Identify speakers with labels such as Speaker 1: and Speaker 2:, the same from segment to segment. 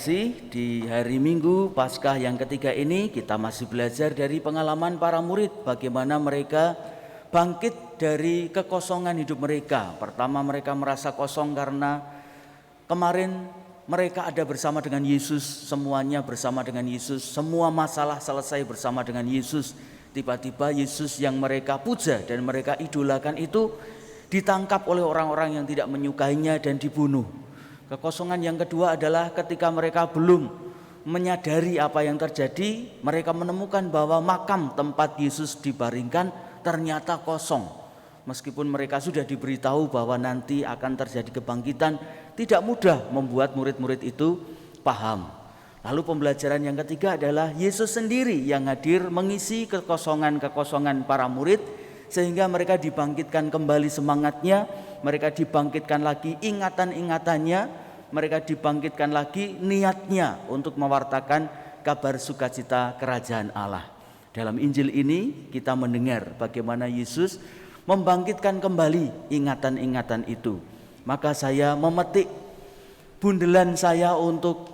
Speaker 1: kasih, di hari Minggu Paskah yang ketiga ini kita masih belajar dari pengalaman para murid, bagaimana mereka bangkit dari kekosongan hidup mereka. Pertama, mereka merasa kosong karena kemarin mereka ada bersama dengan Yesus, semuanya bersama dengan Yesus, semua masalah selesai bersama dengan Yesus. Tiba-tiba Yesus yang mereka puja dan mereka idolakan itu ditangkap oleh orang-orang yang tidak menyukainya dan dibunuh. Kekosongan yang kedua adalah ketika mereka belum menyadari apa yang terjadi, mereka menemukan bahwa makam tempat Yesus dibaringkan ternyata kosong. Meskipun mereka sudah diberitahu bahwa nanti akan terjadi kebangkitan, tidak mudah membuat murid-murid itu paham. Lalu pembelajaran yang ketiga adalah Yesus sendiri yang hadir mengisi kekosongan-kekosongan para murid, sehingga mereka dibangkitkan kembali semangatnya, mereka dibangkitkan lagi ingatan-ingatannya, mereka dibangkitkan lagi niatnya untuk mewartakan kabar sukacita kerajaan Allah. Dalam Injil ini kita mendengar bagaimana Yesus membangkitkan kembali ingatan-ingatan itu. Maka saya memetik bundelan saya untuk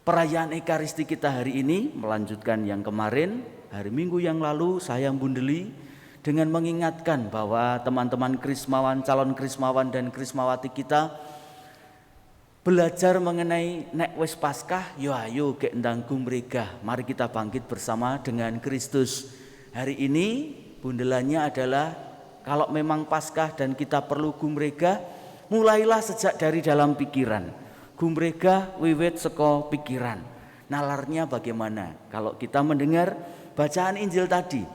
Speaker 1: perayaan Ekaristi kita hari ini, melanjutkan yang kemarin. Hari Minggu yang lalu saya bundeli dengan mengingatkan bahwa teman-teman krismawan, calon krismawan dan krismawati kita belajar mengenai nek wis Paskah, yo ayo gek ndang gumregah, mari kita bangkit bersama dengan Kristus. Hari ini bundelannya adalah kalau memang Paskah dan kita perlu gumregah, mulailah sejak dari dalam pikiran. Gumregah wiwit saka pikiran. Nalarnya bagaimana? Kalau kita mendengar bacaan Injil tadi,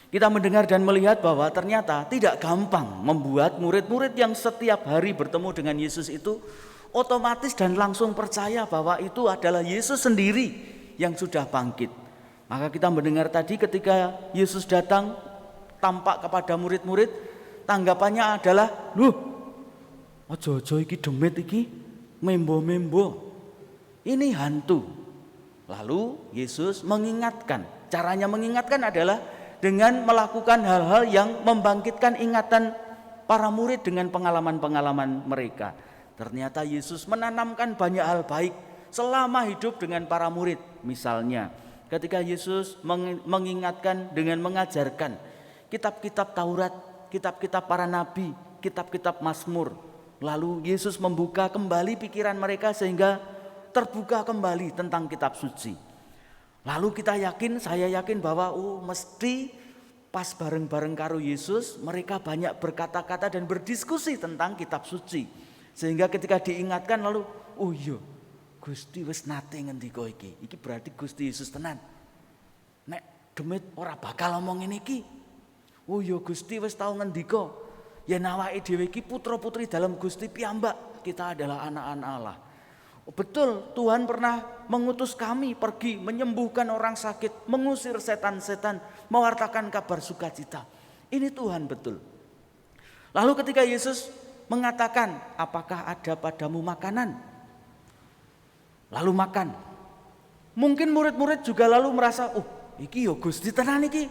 Speaker 1: kita mendengar dan melihat bahwa ternyata tidak gampang membuat murid-murid yang setiap hari bertemu dengan Yesus itu otomatis dan langsung percaya bahwa itu adalah Yesus sendiri yang sudah bangkit. Maka kita mendengar tadi ketika Yesus datang tampak kepada murid-murid, tanggapannya adalah, "Loh, ojo-ojo iki demit iki, membo-membo. Ini hantu." Lalu Yesus mengingatkan. Caranya mengingatkan adalah dengan melakukan hal-hal yang membangkitkan ingatan para murid dengan pengalaman-pengalaman mereka. Ternyata Yesus menanamkan banyak hal baik selama hidup dengan para murid. Misalnya ketika Yesus mengingatkan dengan mengajarkan kitab-kitab Taurat, kitab-kitab para nabi, kitab-kitab Mazmur. Lalu Yesus membuka kembali pikiran mereka sehingga terbuka kembali tentang kitab suci. Lalu saya yakin bahwa mesti pas bareng-bareng karo Yesus, mereka banyak berkata-kata dan berdiskusi tentang kitab suci. Sehingga ketika diingatkan lalu, oh iya, Gusti wis nate ngendika iki. Iki berarti Gusti Yesus tenan. Nek demit ora bakal ngomong ngene iki. Oh iya, Gusti wis tau ngendika, yen awake dhewe iki putra-putri dalam Gusti piyambak, kita adalah anak-anak Allah. Betul, Tuhan pernah mengutus kami pergi menyembuhkan orang sakit, mengusir setan-setan, mewartakan kabar sukacita. Ini Tuhan betul. Lalu ketika Yesus mengatakan, apakah ada padamu makanan? Lalu makan. Mungkin murid-murid juga lalu merasa, iki yo Gusti tenan iki.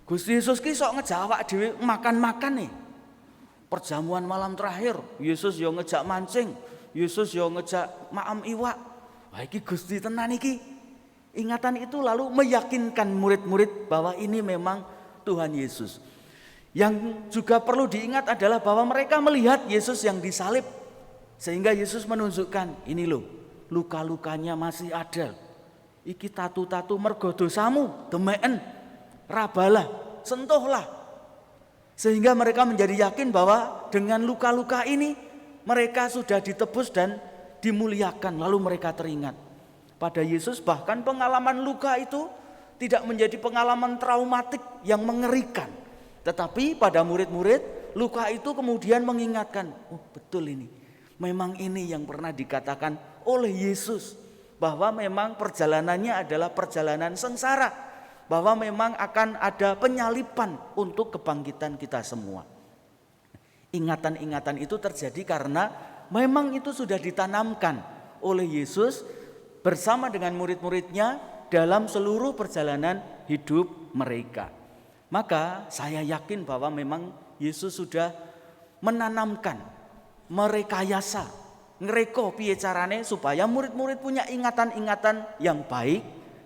Speaker 1: Gusti Yesus ki sok ngejak awak dhewe makan-makan nih. Perjamuan malam terakhir, Yesus yo ngejak mancing, Yesus yo ngejak maem iwak. Wah iki Gusti tenan iki. Ingatan itu lalu meyakinkan murid-murid bahwa ini memang Tuhan Yesus. Yang juga perlu diingat adalah bahwa mereka melihat Yesus yang disalib. Sehingga Yesus menunjukkan, ini loh, luka-lukanya masih ada. Iki tatu-tatu mergo dosamu, demeken, rabalah, sentuhlah. Sehingga mereka menjadi yakin bahwa dengan luka-luka ini mereka sudah ditebus dan dimuliakan. Lalu mereka teringat pada Yesus, bahkan pengalaman luka itu tidak menjadi pengalaman traumatik yang mengerikan. Tetapi pada murid-murid, luka itu kemudian mengingatkan, betul ini. Memang ini yang pernah dikatakan oleh Yesus, bahwa memang perjalanannya adalah perjalanan sengsara, bahwa memang akan ada penyalipan untuk kebangkitan kita semua. Ingatan-ingatan itu terjadi karena memang itu sudah ditanamkan oleh Yesus bersama dengan murid-muridnya dalam seluruh perjalanan hidup mereka. Maka saya yakin bahwa memang Yesus sudah menanamkan, merekayasa ngereko piye carane supaya murid-murid punya ingatan-ingatan yang baik.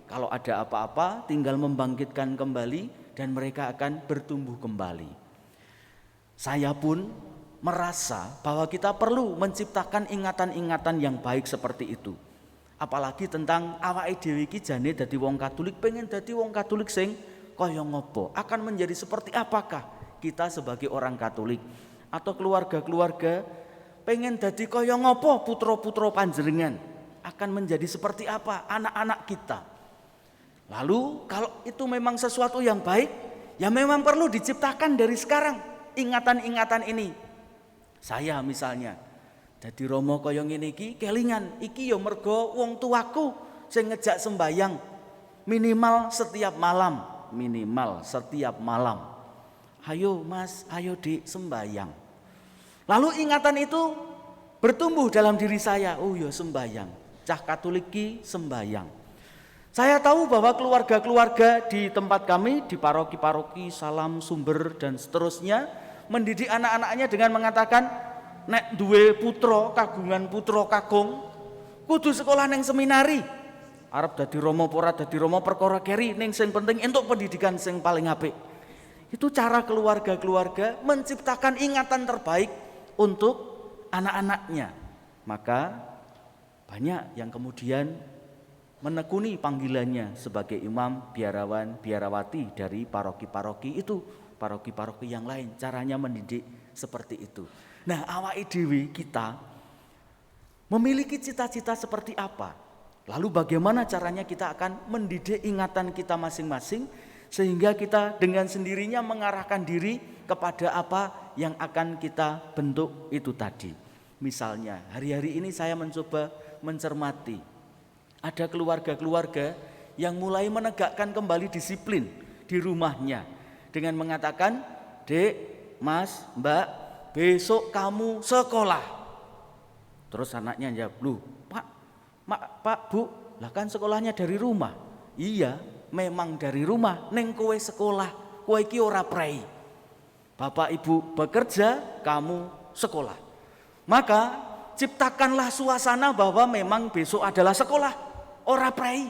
Speaker 1: Kalau ada apa-apa tinggal membangkitkan kembali dan mereka akan bertumbuh kembali. Saya pun merasa bahwa kita perlu menciptakan ingatan-ingatan yang baik seperti itu. Apalagi tentang awake dhewe iki jane dadi wong Katolik, pengen dadi wong Katolik sing kaya ngopo? Akan menjadi seperti apakah kita sebagai orang Katolik? Atau keluarga-keluarga pengen dadi kaya ngopo putra-putra panjenengan? Akan menjadi seperti apa anak-anak kita? Lalu kalau itu memang sesuatu yang baik, ya memang perlu diciptakan dari sekarang ingatan-ingatan ini. Saya misalnya dadi Rama kaya ngene iki kelingan iki ya mergo wong tuaku sing ngejak sembayang minimal setiap malam. Ayo Mas, ayo Dik sembayang. Lalu ingatan itu bertumbuh dalam diri saya. Oh ya sembayang, cah Katolik ki sembayang. Saya tahu bahwa keluarga-keluarga di tempat kami, di paroki-paroki, Salam, Sumber dan seterusnya mendidik anak-anaknya dengan mengatakan, nek duwe putra kagungan putra kakung kudu sekolah neng seminari. Arep dadi Rama ora dadi Rama perkara keri, ning sing penting entuk pendidikan sing paling apik. Itu cara keluarga-keluarga menciptakan ingatan terbaik untuk anak-anaknya. Maka banyak yang kemudian menekuni panggilannya sebagai imam, biarawan, biarawati dari paroki-paroki itu, paroki-paroki yang lain. Caranya mendidik seperti itu. Nah, awake dhewe kita memiliki cita-cita seperti apa? Lalu bagaimana caranya kita akan mendidik ingatan kita masing-masing sehingga kita dengan sendirinya mengarahkan diri kepada apa yang akan kita bentuk itu tadi. Misalnya, hari-hari ini saya mencoba mencermati ada keluarga-keluarga yang mulai menegakkan kembali disiplin di rumahnya dengan mengatakan, "Dek, Mas, Mbak, besok kamu sekolah." Terus anaknya jawab, "Loh, Pak, Bu, lah kan sekolahnya dari rumah." "Iya, memang dari rumah, neng kowe sekolah, kowe iki ora prei. Bapak Ibu bekerja, kamu sekolah. Maka ciptakanlah suasana bahwa memang besok adalah sekolah, ora prei.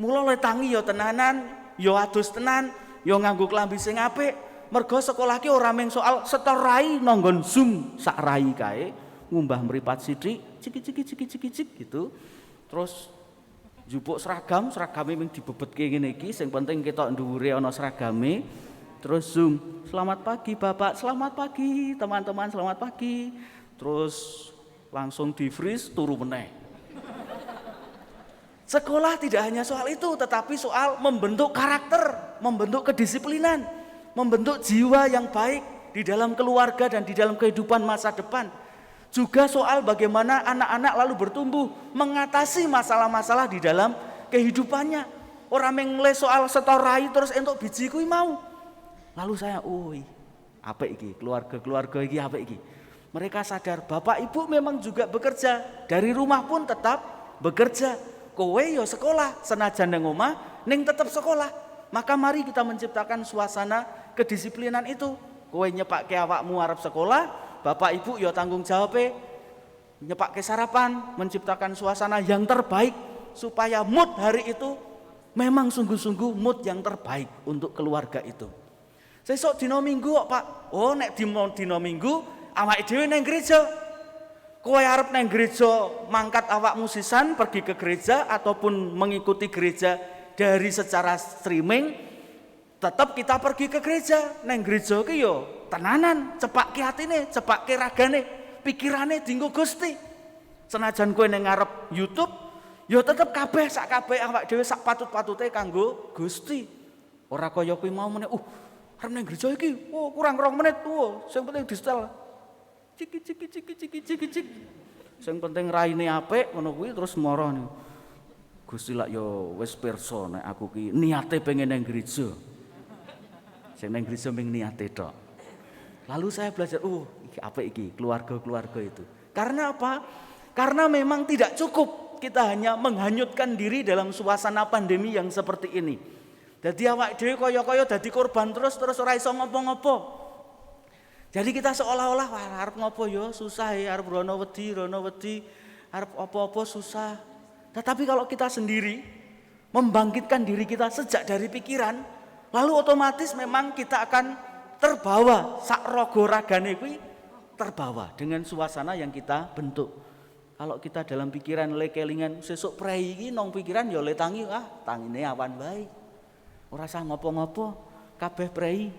Speaker 1: Mula le tangi ya tenanan, ya adus tenan, ya nganggo klambi sing apik. Mergo sekolah ki ora mung soal setor rai nonggon Zoom sak rai kae, ngumbah mripat sithik, ciki gitu. Terus njupuk seragame mung dibebetke ngene iki, sing penting ketok dhuwure ana seragame. Terus Zoom, "Selamat pagi Bapak, selamat pagi teman-teman, selamat pagi." Terus langsung di-freeze turu meneh. Sekolah tidak hanya soal itu, tetapi soal membentuk karakter, membentuk kedisiplinan, membentuk jiwa yang baik di dalam keluarga dan di dalam kehidupan masa depan. Juga soal bagaimana anak-anak lalu bertumbuh mengatasi masalah-masalah di dalam kehidupannya. Orang mengle soal setorai terus entuk biji kuwi mau. Lalu saya, apa iki? Keluarga-keluarga iki apa iki? Mereka sadar Bapak Ibu memang juga bekerja, dari rumah pun tetap bekerja. Kowe yo sekolah, senajan nang omah ning tetap sekolah. Maka mari kita menciptakan suasana kedisiplinan itu. Kowe nyepakke awakmu arep sekolah, Bapak Ibu yo tanggung jawabnya nyepakke sarapan, menciptakan suasana yang terbaik supaya mood hari itu memang sungguh-sungguh mood yang terbaik untuk keluarga itu. Sesuk dina Minggu kok, Pak. Oh, nek dina Minggu awake dhewe nang gereja. Kowe arep nang gereja mangkat awakmu sisan pergi ke gereja ataupun mengikuti gereja dari secara streaming, tetap kita pergi ke gereja. Nang gereja ki yo tenanan, cepakke atine, cepakke ragane, pikirane dienggo Gusti. Senajan kowe nang ngarep YouTube, yo tetep kabeh sak kabeh awake dhewe sak patut-patute kanggo Gusti. Ora kaya kuwi mau meneh, arep nang gereja iki, kurang 2 menit, sing penting di-setel. Cik. Sing penting raine apik ngono kuwi terus mara nih. Gusti lak yo wis pirsa nek aku ki niate pengen nang gereja. Sing nang gereja mung niate tok. Lalu saya belajar, iki apik iki keluarga-keluarga itu. Karena apa? Karena memang tidak cukup kita hanya menghanyutkan diri dalam suasana pandemi yang seperti ini. Dadi awake dhewe kaya-kaya dadi korban terus ora iso ngopo-ngopo. Jadi kita seolah-olah arep ngopo ya susah ya, arep rono wedi, arep apa-apa susah. Tetapi kalau kita sendiri membangkitkan diri kita sejak dari pikiran, lalu otomatis memang kita akan terbawa, sak rogo ragane kuwi terbawa dengan suasana yang kita bentuk. Kalau kita dalam pikiran kelingan sesuk prei iki nang pikiran ya le tangi, tangine awan bae. Ora usah ngopo-ngopo, kabeh prei.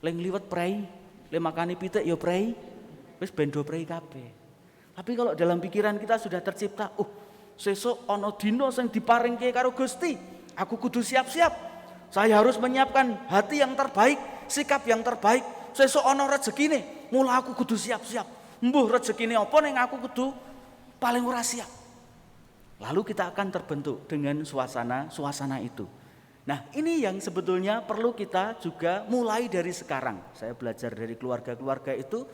Speaker 1: Leng liwet prei, le makani pitik ya prei. Wis bendo prei kabeh. Tapi kalau dalam pikiran kita sudah tercipta, sesuk ana dina sing diparingke karo Gusti, aku kudu siap-siap. Saya harus menyiapkan hati yang terbaik, sikap yang terbaik. Sesuk ana rezekine, mula aku kudu siap-siap. Mbuh rezekine apa ning aku kudu paling ora siap. Lalu kita akan terbentuk dengan suasana itu. Nah, ini yang sebetulnya perlu kita juga mulai dari sekarang. Saya belajar dari keluarga-keluarga itu,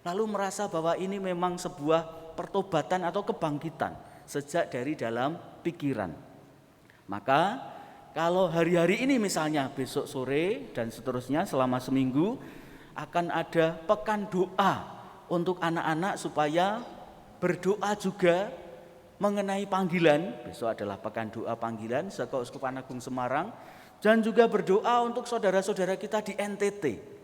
Speaker 1: lalu merasa bahwa ini memang sebuah pertobatan atau kebangkitan sejak dari dalam pikiran. Maka kalau hari-hari ini misalnya besok sore dan seterusnya selama seminggu akan ada pekan doa untuk anak-anak supaya berdoa juga mengenai panggilan. Besok adalah pekan doa panggilan Saka Uskupan Agung Semarang, dan juga berdoa untuk saudara-saudara kita di NTT.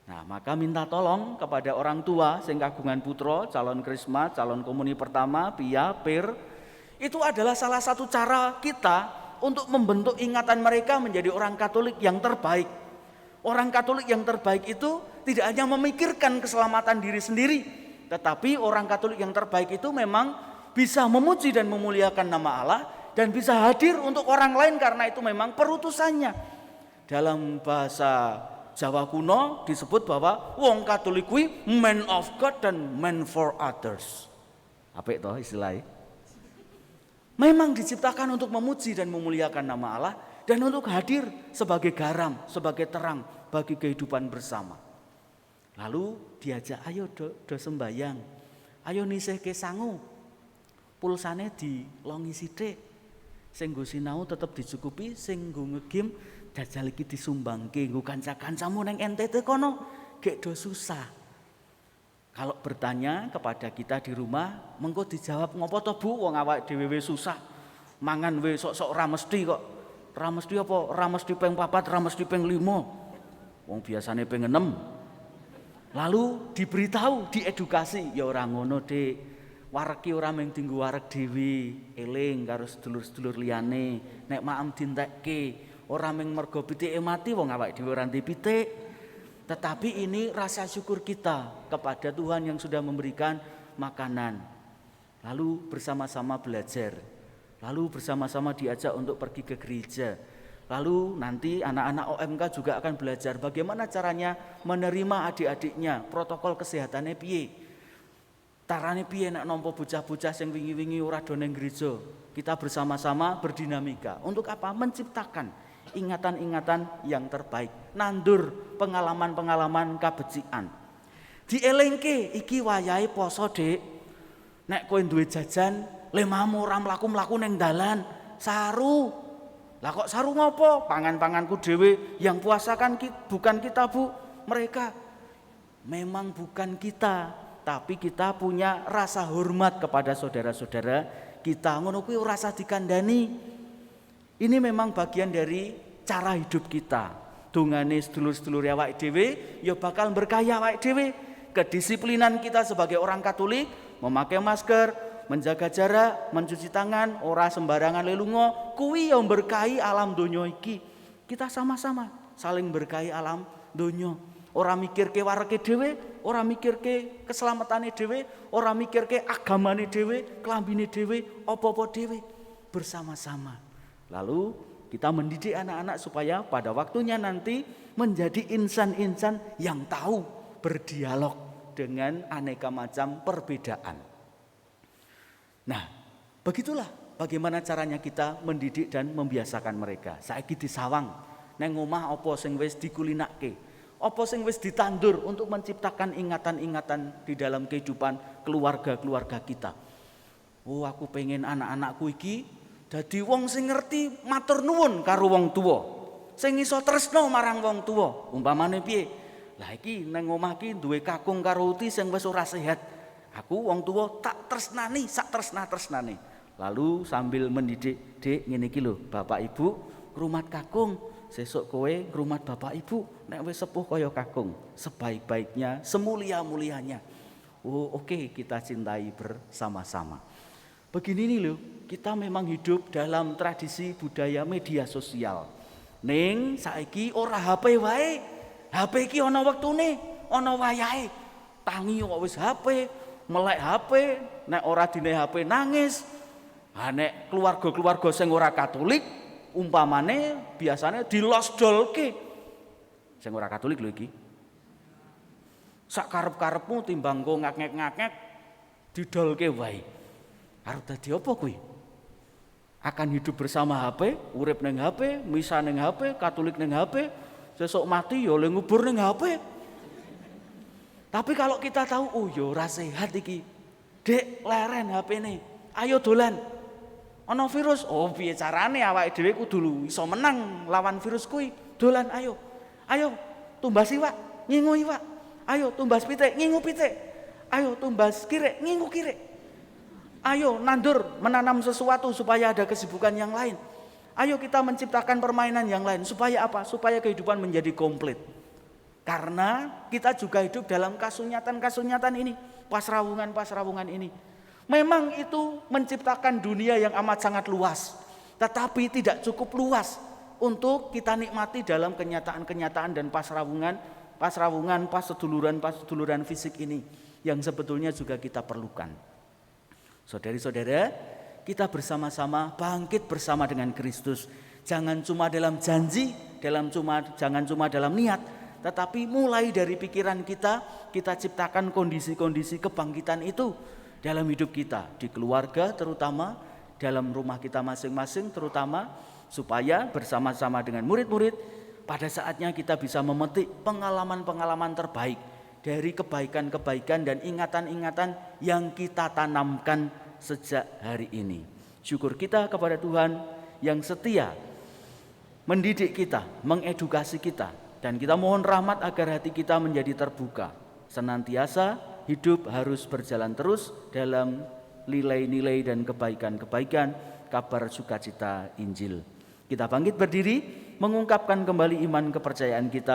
Speaker 1: Nah, maka minta tolong kepada orang tua sing kagungan putra, calon krisma, calon komuni pertama, pia, pir. Itu adalah salah satu cara kita untuk membentuk ingatan mereka menjadi orang Katolik yang terbaik. Orang Katolik yang terbaik itu tidak hanya memikirkan keselamatan diri sendiri, tetapi orang Katolik yang terbaik itu memang bisa memuji dan memuliakan nama Allah dan bisa hadir untuk orang lain karena itu memang perutusannya. Dalam bahasa Jawa kuno disebut bahwa wong Katolik kuwi man of God dan man for others. Apa itu istilahnya? Memang diciptakan untuk memuji dan memuliakan nama Allah dan untuk hadir sebagai garam, sebagai terang bagi kehidupan bersama. Lalu diajak, ayo do sembayang, ayo nisihke sangu, pulsane dilongi sithik, sing nggo sinau tetep dicukupi, sing nggo ngegim jajal iki disumbangke nggo kanca-kancamu ning NTT kono, gek do susah. Kalau bertanya kepada kita di rumah, mengko dijawab ngopo to Bu, wong awake dhewe susah. Mangan we sok-sok ora mesti kok. Ora mesti apa? Ora mesti ping 4, ora mesti ping 5. Wong biasane ping 6. Lalu diberitahu, diedukasi, ya ora ngono, Dik. Wareg ki ora mung dienggo wareg dhewe, eling karo sedulur-sedulur liyane. Nek maem dintekke, ora mung mergo pitike mati wong awake dhewe ora ndek pitik. Tetapi ini rasa syukur kita kepada Tuhan yang sudah memberikan makanan. Lalu bersama-sama belajar. Lalu bersama-sama diajak untuk pergi ke gereja. Lalu nanti anak-anak OMK juga akan belajar bagaimana caranya menerima adik-adiknya, protokol kesehatannya piye. Tarane piye nek nampa bocah-bocah sing wingi-wingi ora do ning gereja. Kita bersama-sama berdinamika. Untuk apa? Menciptakan ingatan-ingatan yang terbaik, nandur pengalaman-pengalaman kabecikan. Dielingke iki wayahe poso, Dik. Nek kowe duwe jajan, lemamu ora mlaku-mlaku ning dalan, saru. Lah kok saru ngopo? Pangan-panganku dhewe, yang puasa kan bukan kita, Bu, mereka. Memang bukan kita, tapi kita punya rasa hormat kepada saudara-saudara kita. Ngono kuwi ora usah dikandani. Ini memang bagian dari cara hidup kita. Dongane sedulur-sedulur awake dhewe ya bakal berkahi awake dhewe. Kedisiplinan kita sebagai orang Katolik, memakai masker, menjaga jarak, mencuci tangan, ora sembarangan lelunga, kuwi ya berkahi alam donya iki. Kita sama-sama saling berkahi alam donya. Ora mikirke wareke dhewe, ora mikirke keselamatane dhewe, ora mikirke agamane dhewe, klambine dhewe, apa-apa dhewe, bersama-sama. Lalu kita mendidik anak-anak supaya pada waktunya nanti menjadi insan-insan yang tahu berdialog dengan aneka macam perbedaan. Nah, begitulah bagaimana caranya kita mendidik dan membiasakan mereka. Saiki disawang, neng omah apa sing wis dikulinake, apa sing wis ditandur untuk menciptakan ingatan-ingatan di dalam kehidupan keluarga-keluarga kita. Oh, aku pengen anak-anakku iki dadi wong sing ngerti matur nuwun karo wong tuwa, sing iso tresno marang wong tuwa. Umpamane piye? lah iki nang omah iki duwe kakung karo uti sing wis ora sehat. Aku wong tuwa tak tresnani sak tresnane. Lalu sambil mendidik, "Dik, ngene iki lho, Bapak Ibu ngrumat kakung, sesuk kowe ngrumat Bapak Ibu, nek wis sepuh kaya kakung, sebaik-baiknya, semulia-mulianya." Oh, oke, kita cintai bersama-sama. Begini nih loh, kita memang hidup dalam tradisi budaya media sosial. Ning saiki ora HP wae. HP iki ana wektune, ana wayahe. Tangi kok wis HP, melek HP, nek ora dine HP nangis. Ha nek keluarga-keluarga sing ora Katolik umpamane biasanya dilosdolke. Sing ora Katolik lho iki. Sak karep-karepmu timbang go ngak-ngek didolke wae. Arep dadi apa kuwi? Akan hidup bersama HP, urip ning HP, misa ning HP, Katolik ning HP, sesuk mati ya oleh ngubur ning HP. Tapi kalau kita tahu, oh ya ora sehat iki. Dek, leren HP-ne. Ayo dolan. Ana virus. Oh piye carane awake dhewe kudu iso menang lawan virus kuwi. Dolan ayo. Ayo tumbas iwak, ngingu iwak. Ayo tumbas pitik, ngingu pitik. Ayo tumbas kirek, ngingu kirek. Ayo nandur, menanam sesuatu supaya ada kesibukan yang lain. Ayo kita menciptakan permainan yang lain. Supaya apa? Supaya kehidupan menjadi komplit. Karena kita juga hidup dalam kasunyatan-kasunyatan ini. Pasrawungan-pasrawungan ini. Memang itu menciptakan dunia yang amat sangat luas. Tetapi tidak cukup luas untuk kita nikmati dalam kenyataan-kenyataan dan pasrawungan, paseduluran fisik ini. Yang sebetulnya juga kita perlukan. Saudari-saudara, kita bersama-sama bangkit bersama dengan Kristus. Jangan cuma dalam janji, jangan cuma dalam niat, tetapi mulai dari pikiran kita ciptakan kondisi-kondisi kebangkitan itu dalam hidup kita, di keluarga terutama, dalam rumah kita masing-masing terutama, supaya bersama-sama dengan murid-murid pada saatnya kita bisa memetik pengalaman-pengalaman terbaik dari kebaikan-kebaikan dan ingatan-ingatan yang kita tanamkan sejak hari ini. Syukur kita kepada Tuhan yang setia mendidik kita, mengedukasi kita, dan kita mohon rahmat agar hati kita menjadi terbuka. Senantiasa hidup harus berjalan terus dalam nilai-nilai dan kebaikan-kebaikan kabar sukacita Injil. Kita bangkit berdiri, mengungkapkan kembali iman kepercayaan kita.